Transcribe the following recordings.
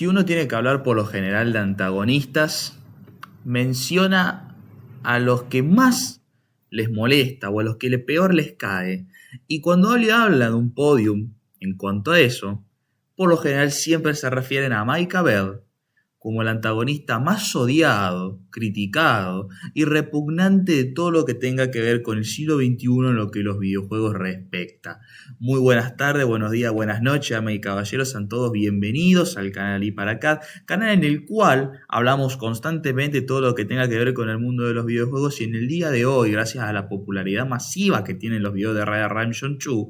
Si uno tiene que hablar por lo general de antagonistas, menciona a los que más les molesta o a los que peor les cae. Y cuando alguien habla de un podium en cuanto a eso, por lo general siempre se refieren a Micah Bell como el antagonista más odiado, criticado y repugnante de todo lo que tenga que ver con el siglo XXI en lo que los videojuegos respecta. Muy buenas tardes, buenos días, buenas noches, damas y caballeros, sean todos bienvenidos al canal Hiperacad, canal en el cual hablamos constantemente de todo lo que tenga que ver con el mundo de los videojuegos, y en el día de hoy, gracias a la popularidad masiva que tienen los videos de Red Dead Redemption 2,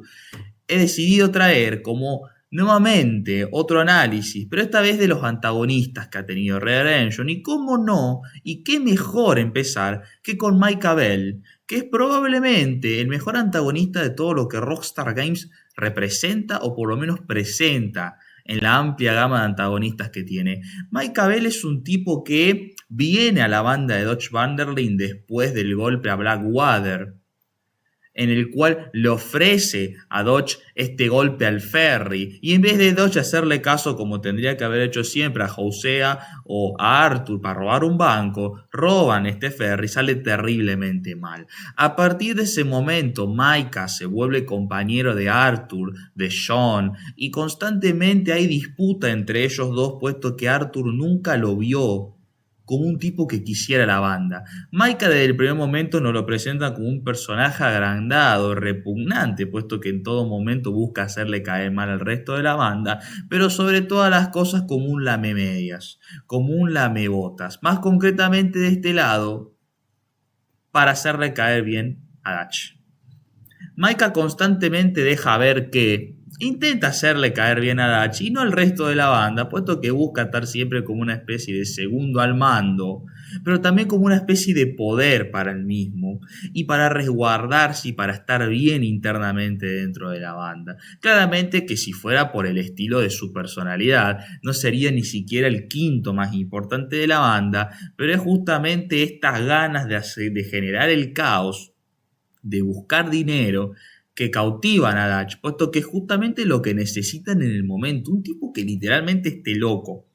he decidido traer como nuevamente otro análisis, pero esta vez de los antagonistas que ha tenido Red Dead Redemption, y cómo no, y qué mejor empezar que con Micah Bell, que es probablemente el mejor antagonista de todo lo que Rockstar Games representa o por lo menos presenta en la amplia gama de antagonistas que tiene. Micah Bell es un tipo que viene a la banda de Dodge Vanderlyn después del golpe a Blackwater, en el cual le ofrece a Dodge este golpe al ferry, y en vez de Dodge hacerle caso como tendría que haber hecho siempre a Hosea o a Arthur para robar un banco, roban este ferry, sale terriblemente mal. A partir de ese momento Micah se vuelve compañero de Arthur, de Sean, y constantemente hay disputa entre ellos dos, puesto que Arthur nunca lo vio como un tipo que quisiera la banda. Micah desde el primer momento nos lo presenta como un personaje agrandado, repugnante, puesto que en todo momento busca hacerle caer mal al resto de la banda, pero sobre todas las cosas como un lamemedias, como un lamebotas, más concretamente de este lado, para hacerle caer bien a Dutch. Micah constantemente deja ver que intenta hacerle caer bien a Dutch y no al resto de la banda, puesto que busca estar siempre como una especie de segundo al mando, pero también como una especie de poder para el mismo y para resguardarse y para estar bien internamente dentro de la banda. Claramente que si fuera por el estilo de su personalidad, no sería ni siquiera el quinto más importante de la banda, pero es justamente estas ganas de generar el caos, de buscar dinero, que cautivan a Dutch, puesto que es justamente lo que necesitan en el momento. Un tipo que literalmente esté loco,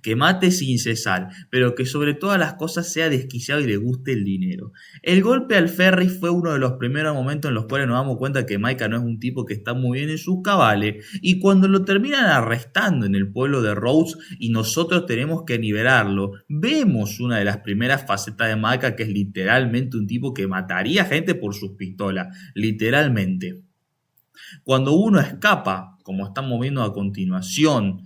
que mate sin cesar, pero que sobre todas las cosas sea desquiciado y le guste el dinero. El golpe al ferry fue uno de los primeros momentos en los cuales nos damos cuenta que Micah no es un tipo que está muy bien en sus cabales, y cuando lo terminan arrestando en el pueblo de Rhodes y nosotros tenemos que liberarlo, vemos una de las primeras facetas de Micah, que es literalmente un tipo que mataría gente por sus pistolas, literalmente. Cuando uno escapa, como estamos viendo a continuación,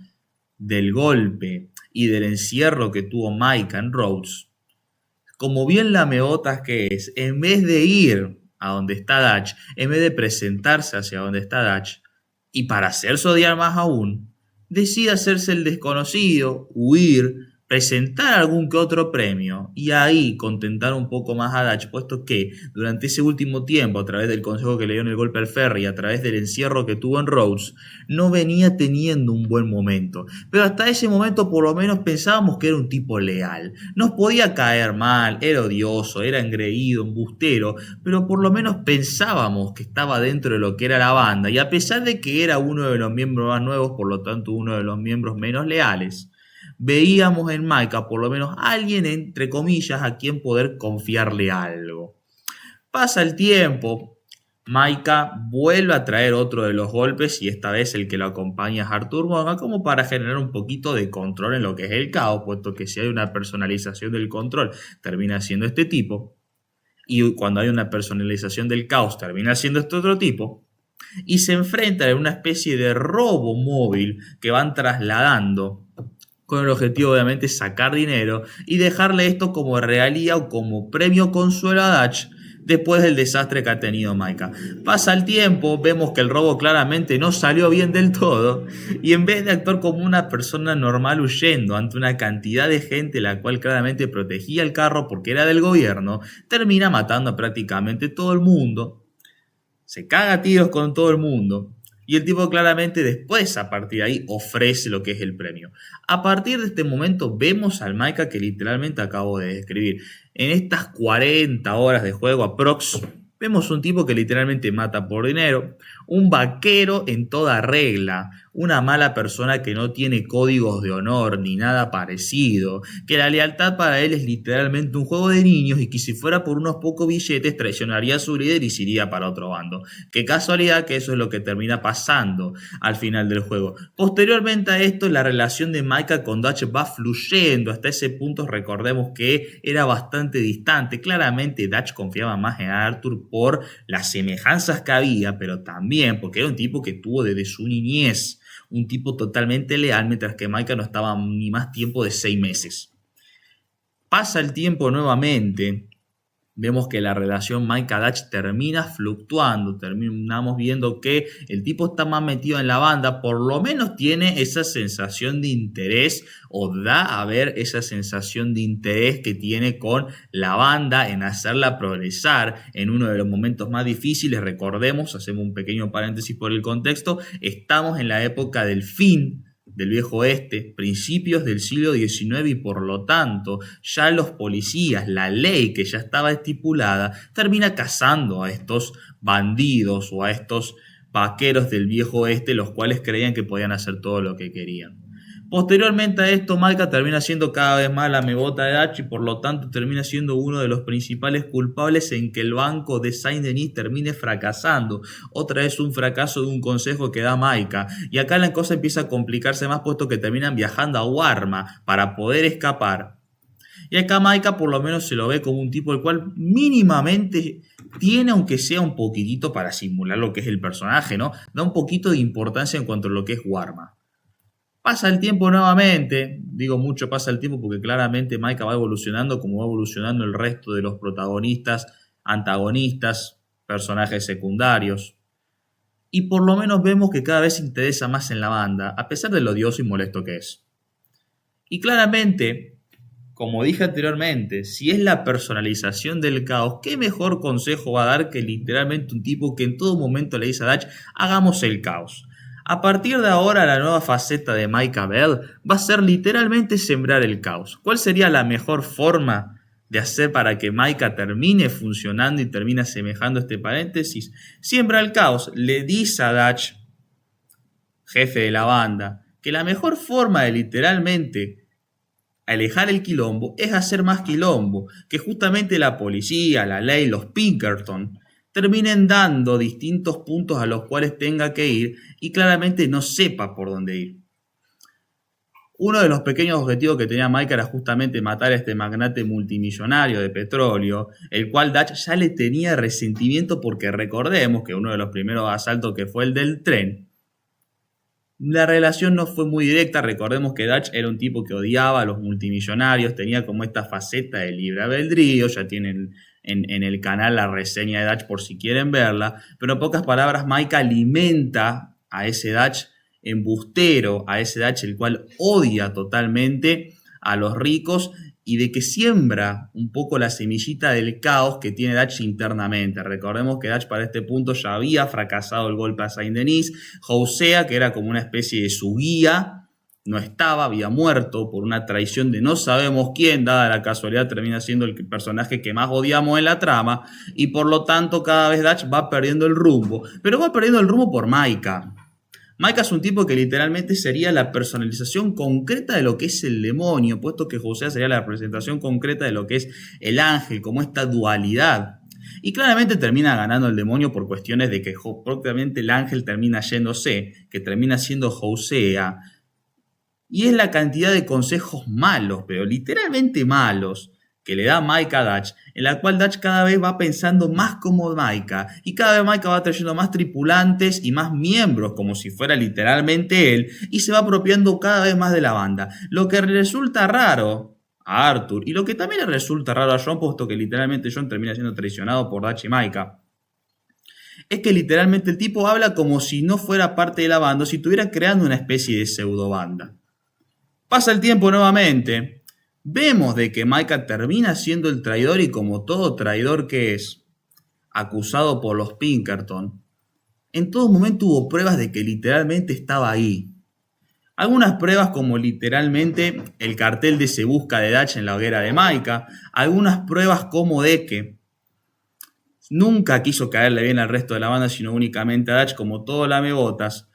del golpe y del encierro que tuvo Micah en Rhodes, como bien lamebotas que es, en vez de ir a donde está Dutch, en vez de presentarse hacia donde está Dutch, y para hacerse odiar más aún, decide hacerse el desconocido, huir, presentar algún que otro premio y ahí contentar un poco más a Dutch, puesto que durante ese último tiempo, a través del consejo que le dio en el golpe al ferry y a través del encierro que tuvo en Rhodes, no venía teniendo un buen momento. Pero hasta ese momento por lo menos pensábamos que era un tipo leal. Nos podía caer mal, era odioso, era engreído, embustero, pero por lo menos pensábamos que estaba dentro de lo que era la banda, y a pesar de que era uno de los miembros más nuevos, por lo tanto uno de los miembros menos leales, veíamos en Micah por lo menos alguien, entre comillas, a quien poder confiarle algo. Pasa el tiempo, Micah vuelve a traer otro de los golpes, y esta vez el que lo acompaña es Arthur Morgan, como para generar un poquito de control en lo que es el caos, puesto que si hay una personalización del control termina siendo este tipo, y cuando hay una personalización del caos termina siendo este otro tipo, y se enfrentan en una especie de robo móvil que van trasladando con el objetivo obviamente sacar dinero y dejarle esto como regalía o como premio consuelo a Dutch después del desastre que ha tenido Micah. Pasa el tiempo, vemos que el robo claramente no salió bien del todo, y en vez de actuar como una persona normal huyendo ante una cantidad de gente la cual claramente protegía el carro porque era del gobierno, termina matando a prácticamente todo el mundo, se caga a tiros con todo el mundo. Y el tipo claramente después, a partir de ahí, ofrece lo que es el premio. A partir de este momento vemos al Micah que literalmente acabo de describir. En estas 40 horas de juego aprox, vemos un tipo que literalmente mata por dinero, un vaquero en toda regla, una mala persona que no tiene códigos de honor ni nada parecido, que la lealtad para él es literalmente un juego de niños y que si fuera por unos pocos billetes traicionaría a su líder y se iría para otro bando. Qué casualidad que eso es lo que termina pasando al final del juego. Posteriormente a esto, la relación de Micah con Dutch va fluyendo. Hasta ese punto recordemos que era bastante distante. Claramente Dutch confiaba más en Arthur por las semejanzas que había, pero también porque era un tipo que tuvo desde su niñez, un tipo totalmente leal, mientras que Micah no estaba ni más tiempo de 6 meses. Pasa el tiempo nuevamente. Vemos que la relación Micah-Dutch termina fluctuando, terminamos viendo que el tipo está más metido en la banda, por lo menos tiene esa sensación de interés o da a ver esa sensación de interés que tiene con la banda en hacerla progresar en uno de los momentos más difíciles. Recordemos, hacemos un pequeño paréntesis por el contexto, estamos en la época del fin del viejo oeste, principios del siglo XIX y por lo tanto ya los policías, la ley que ya estaba estipulada, termina cazando a estos bandidos o a estos vaqueros del viejo oeste, los cuales creían que podían hacer todo lo que querían. Posteriormente a esto, Micah termina siendo cada vez más la mebota de Dutch y por lo tanto termina siendo uno de los principales culpables en que el banco de Saint-Denis termine fracasando. Otra vez un fracaso de un consejo que da Micah. Y acá la cosa empieza a complicarse más puesto que terminan viajando a Warma para poder escapar. Y acá Micah por lo menos se lo ve como un tipo el cual mínimamente tiene, aunque sea un poquitito para simular lo que es el personaje, ¿no? Da un poquito de importancia en cuanto a lo que es Warma. Pasa el tiempo nuevamente, digo mucho pasa el tiempo porque claramente Micah va evolucionando como va evolucionando el resto de los protagonistas, antagonistas, personajes secundarios. Y por lo menos vemos que cada vez se interesa más en la banda, a pesar de lo odioso y molesto que es. Y claramente, como dije anteriormente, si es la personalización del caos, ¿qué mejor consejo va a dar que literalmente un tipo que en todo momento le dice a Dutch, hagamos el caos? A partir de ahora, la nueva faceta de Micah Bell va a ser literalmente sembrar el caos. ¿Cuál sería la mejor forma de hacer para que Micah termine funcionando y termine asemejando este paréntesis? Siembra el caos. Le dice a Dutch, jefe de la banda, que la mejor forma de literalmente alejar el quilombo es hacer más quilombo, que justamente la policía, la ley, los Pinkerton terminen dando distintos puntos a los cuales tenga que ir y claramente no sepa por dónde ir. Uno de los pequeños objetivos que tenía Micah era justamente matar a este magnate multimillonario de petróleo, el cual Dutch ya le tenía resentimiento porque recordemos que uno de los primeros asaltos que fue el del tren, la relación no fue muy directa. Recordemos que Dutch era un tipo que odiaba a los multimillonarios, tenía como esta faceta de libre albedrío, ya tienen en el canal la reseña de Dutch por si quieren verla, pero en pocas palabras Micah alimenta a ese Dutch embustero, a ese Dutch el cual odia totalmente a los ricos y de que siembra un poco la semillita del caos que tiene Dutch internamente. Recordemos que Dutch para este punto ya había fracasado el golpe a Saint-Denis. Hosea, que era como una especie de su guía, no estaba, había muerto por una traición de no sabemos quién, dada la casualidad termina siendo el personaje que más odiamos en la trama, y por lo tanto cada vez Dutch va perdiendo el rumbo, pero va perdiendo el rumbo por Micah. Micah es un tipo que literalmente sería la personalización concreta de lo que es el demonio, puesto que Hosea sería la representación concreta de lo que es el ángel, como esta dualidad. Y claramente termina ganando el demonio por cuestiones de que propiamente el ángel termina yéndose, que termina siendo Hosea. Y es la cantidad de consejos malos, pero literalmente malos, que le da Micah a Dutch, en la cual Dutch cada vez va pensando más como Micah, y cada vez Micah va trayendo más tripulantes y más miembros, como si fuera literalmente él, y se va apropiando cada vez más de la banda, lo que resulta raro a Arthur, y lo que también le resulta raro a John, puesto que literalmente John termina siendo traicionado por Dutch y Micah, es que literalmente el tipo habla como si no fuera parte de la banda, o si estuviera creando una especie de pseudo banda. Pasa el tiempo nuevamente. Vemos de que Micah termina siendo el traidor y como todo traidor que es, acusado por los Pinkerton, en todo momento hubo pruebas de que literalmente estaba ahí. Algunas pruebas como literalmente el cartel de Se Busca de Dutch en la hoguera de Micah, algunas pruebas como de que nunca quiso caerle bien al resto de la banda, sino únicamente a Dutch como todo lamebotas.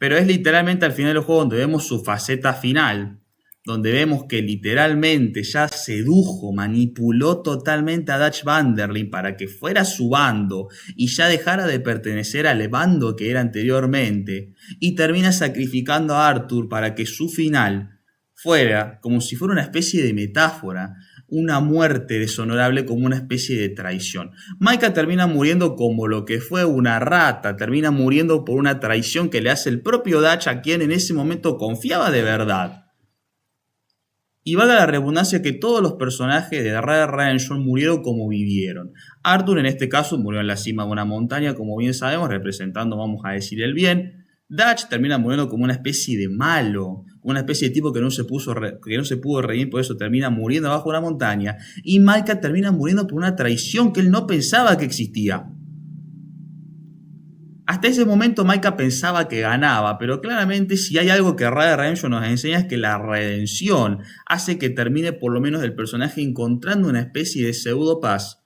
Pero es literalmente al final del juego donde vemos su faceta final, donde vemos que literalmente ya sedujo, manipuló totalmente a Dutch Van der Linde para que fuera su bando y ya dejara de pertenecer al bando que era anteriormente, y termina sacrificando a Arthur para que su final fuera como si fuera una especie de metáfora, una muerte deshonorable, como una especie de traición. Micah termina muriendo como lo que fue una rata, termina muriendo por una traición que le hace el propio Dutch, a quien en ese momento confiaba de verdad. Y valga la redundancia que todos los personajes de Red Redemption murieron como vivieron. Arthur en este caso murió en la cima de una montaña, como bien sabemos, representando, vamos a decir, el bien. Dutch termina muriendo como una especie de malo, una especie de tipo que no se pudo redimir, por eso termina muriendo abajo de una montaña. Y Micah termina muriendo por una traición que él no pensaba que existía. Hasta ese momento Micah pensaba que ganaba, pero claramente si hay algo que Red Dead Redemption nos enseña es que la redención hace que termine por lo menos el personaje encontrando una especie de pseudo paz.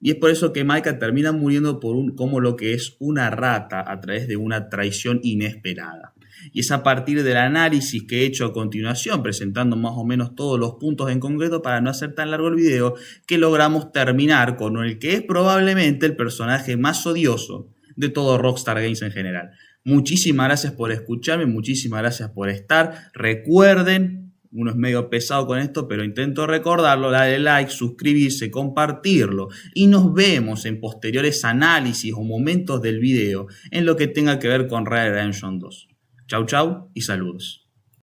Y es por eso que Micah termina muriendo como lo que es una rata a través de una traición inesperada. Y es a partir del análisis que he hecho a continuación, presentando más o menos todos los puntos en concreto para no hacer tan largo el video, que logramos terminar con el que es probablemente el personaje más odioso de todo Rockstar Games en general. Muchísimas gracias por escucharme, muchísimas gracias por estar. Recuerden, uno es medio pesado con esto, pero intento recordarlo, darle like, suscribirse, compartirlo. Y nos vemos en posteriores análisis o momentos del video en lo que tenga que ver con Red Dead Redemption 2. Chau chau y saludos.